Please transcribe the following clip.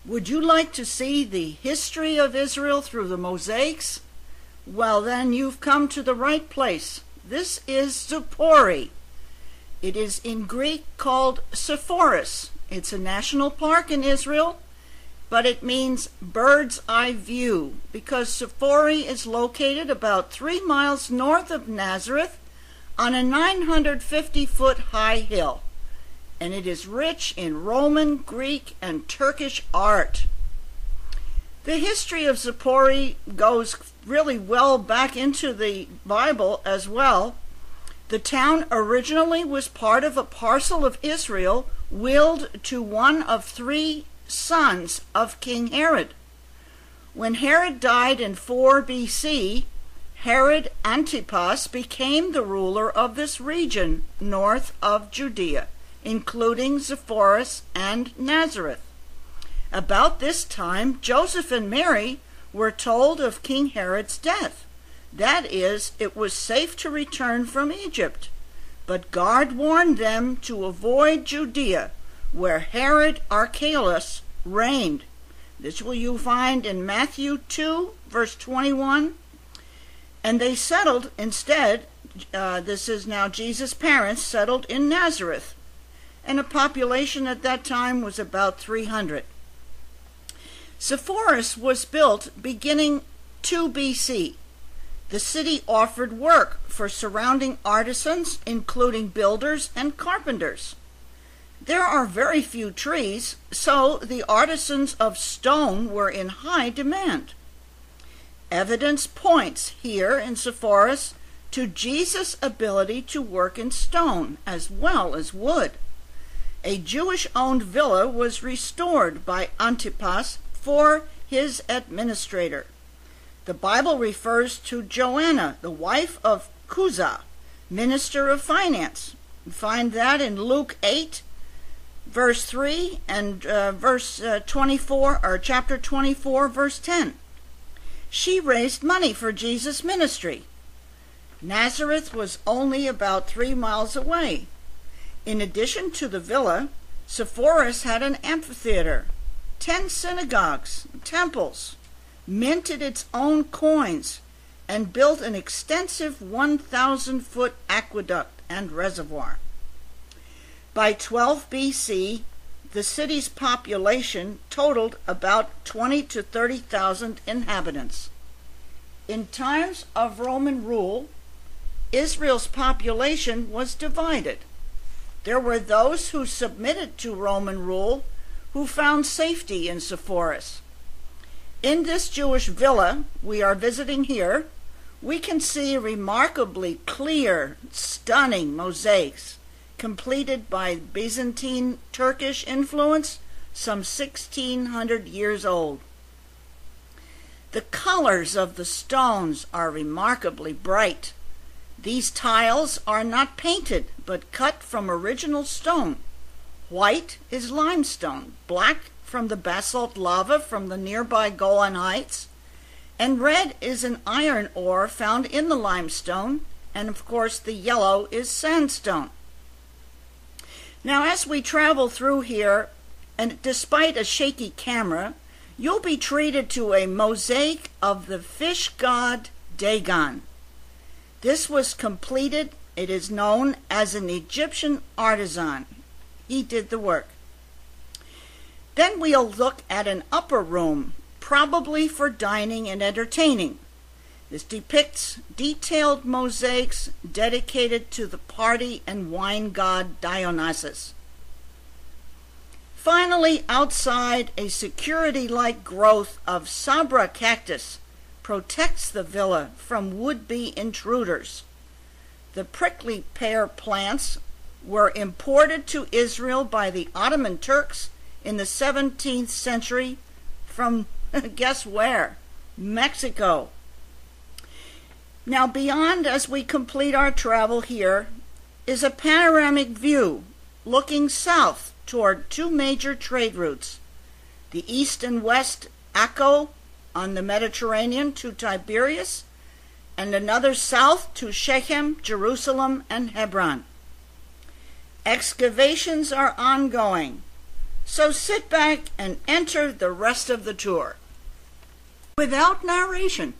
Would you like to see the history of Israel through the Mosaics? Well, then you've come to the right place. This is Zippori. It is in Greek called Sepphoris. It's a national park in Israel, but it means bird's eye view because Zippori is located about 3 miles north of Nazareth on a 950-foot high hill, and it is rich in Roman, Greek, and Turkish art. The history of Zippori goes really well back into the Bible as well. The town originally was part of a parcel of Israel willed to one of 3 sons of King Herod. When Herod died in 4 BC, Herod Antipas became the ruler of this region north of Judea, including Sepphoris and Nazareth. About this time, Joseph and Mary were told of King Herod's death. That is, it was safe to return from Egypt. But God warned them to avoid Judea, where Herod Archelaus reigned. This will you find in Matthew 2, verse 21. And they settled instead, this is now Jesus' parents, settled in Nazareth. And a population at that time was about 300. Sepphoris was built beginning 2 BC. The city offered work for surrounding artisans, including builders and carpenters. There are very few trees, so the artisans of stone were in high demand. Evidence points here in Sepphoris to Jesus' ability to work in stone as well as wood. A Jewish-owned villa was restored by Antipas for his administrator. The Bible refers to Joanna, the wife of Cuza, minister of finance. You find that in Luke 8, verse 3 and verse 24, or chapter 24, verse 10. She raised money for Jesus' ministry. Nazareth was only about 3 miles away. In addition to the villa, Sepphoris had an amphitheater, 10 synagogues, temples, minted its own coins, and built an extensive 1,000-foot aqueduct and reservoir. By 12 BC, the city's population totaled about 20 to 30,000 inhabitants. In times of Roman rule, Israel's population was divided. There were those who submitted to Roman rule who found safety in Sepphoris. In this Jewish villa we are visiting here, we can see remarkably clear, stunning mosaics completed by Byzantine Turkish influence some 1,600 years old. The colors of the stones are remarkably bright. These tiles are not painted, but cut from original stone. White is limestone, black from the basalt lava from the nearby Golan Heights, and red is an iron ore found in the limestone, and of course the yellow is sandstone. Now as we travel through here, and despite a shaky camera, you'll be treated to a mosaic of the fish god Dagon. This was completed, it is known as an Egyptian artisan. He did the work. Then we'll look at an upper room, probably for dining and entertaining. This depicts detailed mosaics dedicated to the party and wine god Dionysus. Finally, outside, a security-like growth of sabra cactus protects the villa from would-be intruders. The prickly pear plants were imported to Israel by the Ottoman Turks in the 17th century from, guess where? Mexico. Now beyond, as we complete our travel here, is a panoramic view looking south toward 2 major trade routes, the east and west Akko on the Mediterranean to Tiberias, and another south to Shechem, Jerusalem, and Hebron. Excavations are ongoing. So sit back and enter the rest of the tour. Without narration,